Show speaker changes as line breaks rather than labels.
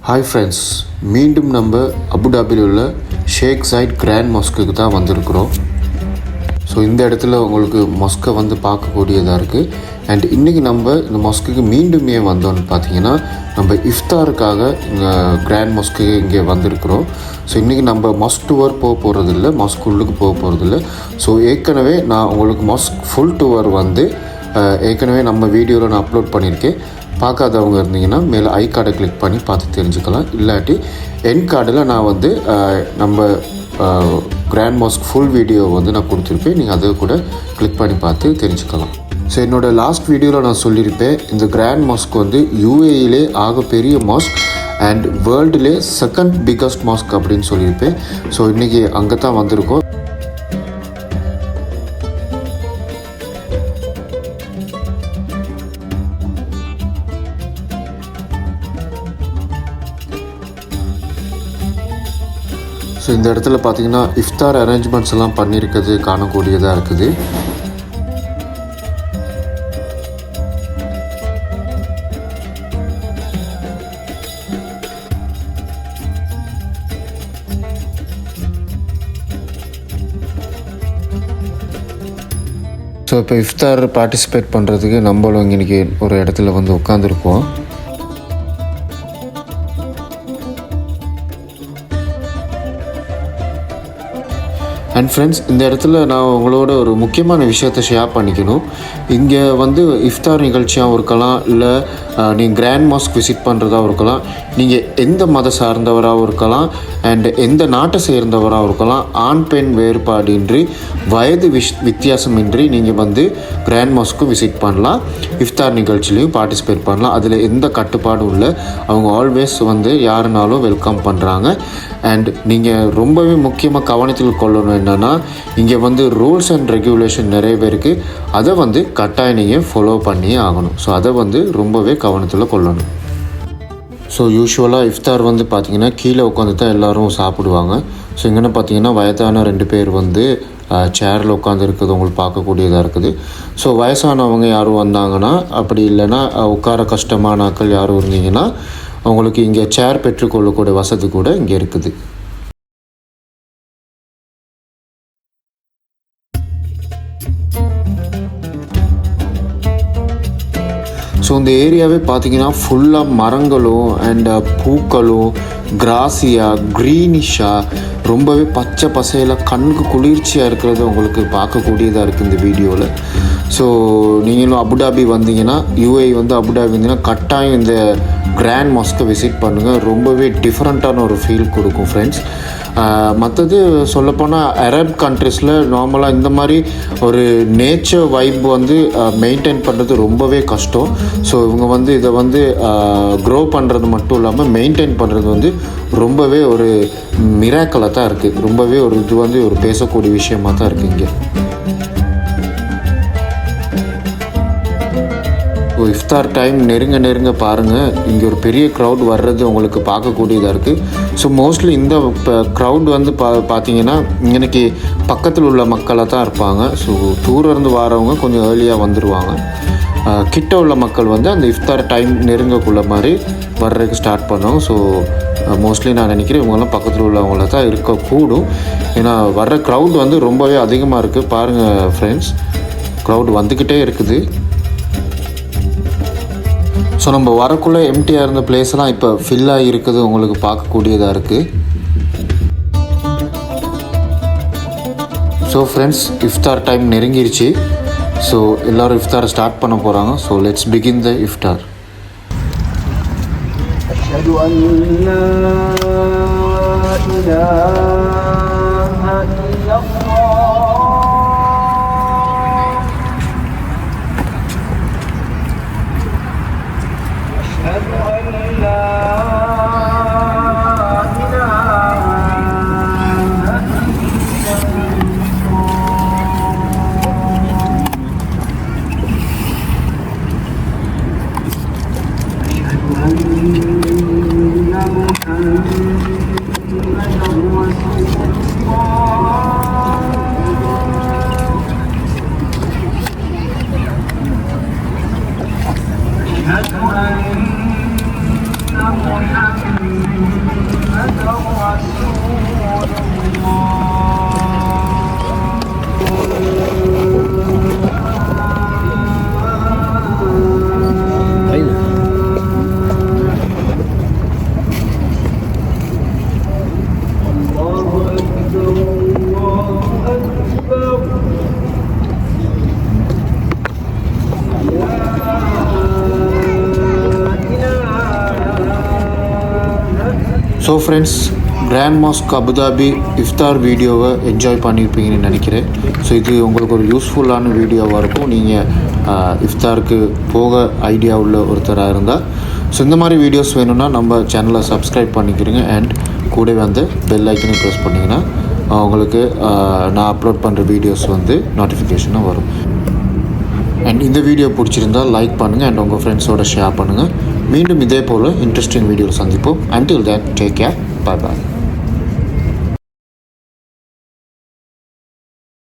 Hi friends, மீண்டும் நம்ம அபுதாபியில் உள்ள ஷேக் ஜாயிட் கிராண்ட் மாஸ்க்கு தான் வந்திருக்கிறோம். ஸோ இந்த இடத்துல உங்களுக்கு மொஸ்கை வந்து பார்க்கக்கூடியதாக இருக்குது. அண்ட் இன்றைக்கி நம்ம இந்த மொஸ்குக்கு மீண்டும் ஏன் வந்தோம்னு பார்த்தீங்கன்னா, நம்ம இஃப்தாருக்காக இங்கே கிராண்ட் மொஸ்க்கு இங்கே வந்திருக்கிறோம். ஸோ இன்றைக்கி நம்ம மொஸ்க் டூர் போக போகிறதில்ல, மொஸ்க் உள்ளுக்கு போக போகிறதில்ல. ஸோ ஏற்கனவே நான் உங்களுக்கு மொஸ்க் ஃபுல் டூர் வந்து ஏற்கனவே நம்ம வீடியோவில் நான் அப்லோட் பண்ணியிருக்கேன். பார்க்காதவங்க இருந்தீங்கன்னா மேலே ஐ கார்டை கிளிக் பண்ணி பார்த்து தெரிஞ்சுக்கலாம். இல்லாட்டி என் கார்டில் நான் வந்து நம்ம கிராண்ட் மாஸ்க் ஃபுல் வீடியோ வந்து நான் கொடுத்துருப்பேன். நீங்கள் அதை கூட கிளிக் பண்ணி பார்த்து தெரிஞ்சுக்கலாம். ஸோ என்னோடய லாஸ்ட் வீடியோவில் நான் சொல்லியிருப்பேன், இந்த கிராண்ட் மாஸ்க் வந்து யூஏஇலே ஆகப்பெரிய மாஸ்க் அண்ட் வேர்ல்டுலே செகண்ட் பிக்கஸ்ட் மாஸ்க் அப்படின்னு சொல்லியிருப்பேன். ஸோ இன்றைக்கி அங்கே தான் வந்திருக்கோம். ஸோ இந்த இடத்துல பார்த்திங்கன்னா இஃப்தார் அரேஞ்ச்மெண்ட்ஸ் எல்லாம் பண்ணியிருக்கிறது காணக்கூடியதாக இருக்குது. ஸோ இப்போ இஃப்தார் பார்ட்டிசிபேட் பண்ணுறதுக்கு நம்மளும் இன்றைக்கி ஒரு இடத்துல வந்து உட்காந்துருக்கோம். அண்ட் ஃப்ரெண்ட்ஸ், இந்த இடத்துல நான் உங்களோட ஒரு முக்கியமான விஷயத்தை ஷேர் பண்ணிக்கணும். இங்கே வந்து இஃப்தார் நிகழ்ச்சியாக இருக்கலாம், இல்லை நீங்கள் கிராண்ட் மாஸ்க் விசிட் பண்ணுறதாகவும் இருக்கலாம், நீங்கள் எந்த மத சார்ந்தவராகவும் இருக்கலாம், அண்ட் எந்த நாட்டை சேர்ந்தவராகவும் இருக்கலாம், ஆண் பெண் வேறுபாடின்றி வயது வித்தியாசமின்றி நீங்கள் வந்து கிராண்ட் மாஸ்க்கும் விசிட் பண்ணலாம், இஃப்தார் நிகழ்ச்சிலையும் பார்ட்டிசிபேட் பண்ணலாம். அதில் எந்த கட்டுப்பாடும் இல்லை. அவங்க ஆல்வேஸ் வந்து யாருனாலும் வெல்கம் பண்ணுறாங்க. அண்ட் நீங்கள் ரொம்பவே முக்கியமாக கவனத்தில் கொள்ளணும் என்னென்னா, இங்கே வந்து ரூல்ஸ் அண்ட் ரெகுலேஷன் நிறைய பேருக்கு, அதை வந்து கட்டாயம் நீங்கள் ஃபாலோ பண்ணியே ஆகணும். ஸோ அதை வந்து ரொம்பவே கவனத்தில் கொள்ளணும். ஸோ யூஸ்வலாக இஃப்தார் வந்து பார்த்திங்கன்னா கீழே உட்காந்து தான் எல்லோரும் சாப்பிடுவாங்க. ஸோ இங்கே பார்த்திங்கன்னா வயதான 2 பேர் வந்து சேரில் உட்காந்து இருக்கிறது உங்களுக்கு பார்க்கக்கூடியதாக இருக்குது. ஸோ வயசானவங்க யாரும் வந்தாங்கன்னா, அப்படி இல்லைன்னா உட்கார கஷ்டமான ஆட்கள் யாரும் இருந்தீங்கன்னா, அவங்களுக்கு இங்கே சேர் பெற்றுக்கொள்ளக்கூடிய வசதி கூட இங்கே இருக்குது. ஸோ இந்த ஏரியாவே பார்த்திங்கன்னா ஃபுல்லாக மரங்களும் அண்ட் பூக்களும் கிராஸியாக க்ரீனிஷாக ரொம்பவே பச்சை பசையில் கண்ணுக்கு குளிர்ச்சியாக இருக்கிறது உங்களுக்கு பார்க்கக்கூடியதாக இருக்குது இந்த வீடியோவில். ஸோ நீங்களும் அபுதாபி வந்தீங்கன்னா, யூஏ வந்து அபுதாபி வந்தீங்கன்னா கட்டாயம் இந்த கிராண்ட் மாஸ்க்கை விசிட் பண்ணுங்கள். ரொம்பவே டிஃப்ரெண்ட்டான ஒரு ஃபீல் கொடுக்கும் ஃப்ரெண்ட்ஸ். மற்றது சொல்லப்போனால் அரப் கண்ட்ரீஸில் நார்மலாக இந்த மாதிரி ஒரு நேச்சர் வைப் வந்து மெயின்டைன் பண்ணுறது ரொம்பவே கஷ்டம். ஸோ இவங்க வந்து இதை வந்து க்ரோ பண்ணுறது மட்டும் இல்லாமல் மெயின்டைன் பண்ணுறது வந்து ரொம்பவே ஒரு மிராக்கலாக தான் இருக்குது. ரொம்பவே ஒரு இது வந்து ஒரு பேசக்கூடிய விஷயமாக தான் இருக்குது இங்கே. ஸோ இஃப்தார் டைம் நெருங்க பாருங்கள், இங்கே ஒரு பெரிய க்ரௌட் வர்றது உங்களுக்கு பார்க்கக்கூடியதாக இருக்குது. ஸோ மோஸ்ட்லி இந்த க்ரௌட் வந்து பார்த்தீங்கன்னா இன்றைக்கி பக்கத்தில் உள்ள மக்களாக தான் இருப்பாங்க. ஸோ தூரம் இருந்து வரவங்க கொஞ்சம் ஏர்லியாக வந்துடுவாங்க. கிட்ட உள்ள மக்கள் வந்து அந்த இஃப்தார் டைம் நெருங்கக்குள்ள மாதிரி வர்றதுக்கு ஸ்டார்ட் பண்ணுவாங்க. ஸோ மோஸ்ட்லி நான் நினைக்கிறேன் இவங்கெல்லாம் பக்கத்தில் உள்ளவங்கள தான் இருக்கக்கூடும். ஏன்னா வர்ற க்ரௌட் வந்து ரொம்பவே அதிகமாக இருக்குது. பாருங்கள் ஃப்ரெண்ட்ஸ், க்ரௌட் வந்துக்கிட்டே இருக்குது. ஸோ நம்ம வரக்குள்ளே எம்டியாக இருந்த பிளேஸ்லாம் இப்போ ஃபில்லாக இருக்குது உங்களுக்கு பார்க்கக்கூடியதாக இருக்குது. ஸோ ஃப்ரெண்ட்ஸ், இஃப்தார் டைம் நெருங்கிருச்சு. ஸோ எல்லோரும் இஃப்தாரை ஸ்டார்ட் பண்ண போகிறாங்க. ஸோ லெட்ஸ் பிகின் த இஃப்தார். So friends, grand mosque Abu Dhabi இஃப்தார் வீடியோவை என்ஜாய் பண்ணியிருப்பீங்கன்னு நினைக்கிறேன். ஸோ இது உங்களுக்கு ஒரு யூஸ்ஃபுல்லான வீடியோவாக இருக்கும் நீங்கள் இஃப்தாருக்கு போக ஐடியா உள்ள ஒருத்தராக இருந்தால். ஸோ இந்த மாதிரி வீடியோஸ் வேணும்னா நம்ம சேனலை சப்ஸ்கிரைப் பண்ணிக்கிறீங்க அண்ட் கூடவே வந்து பெல் ஐக்கனை ப்ரெஸ் பண்ணிங்கன்னா உங்களுக்கு நான் அப்லோட் பண்ணுற வீடியோஸ் வந்து நோட்டிஃபிகேஷனாக வரும். அண்ட் இந்த வீடியோ பிடிச்சிருந்தால் லைக் பண்ணுங்கள் அண்ட் உங்கள் ஃப்ரெண்ட்ஸோட ஷேர் பண்ணுங்கள். மீண்டும் இதே போல் இன்ட்ரெஸ்டிங் வீடியோவில் சந்திப்போம். Until then, take care. Bye bye.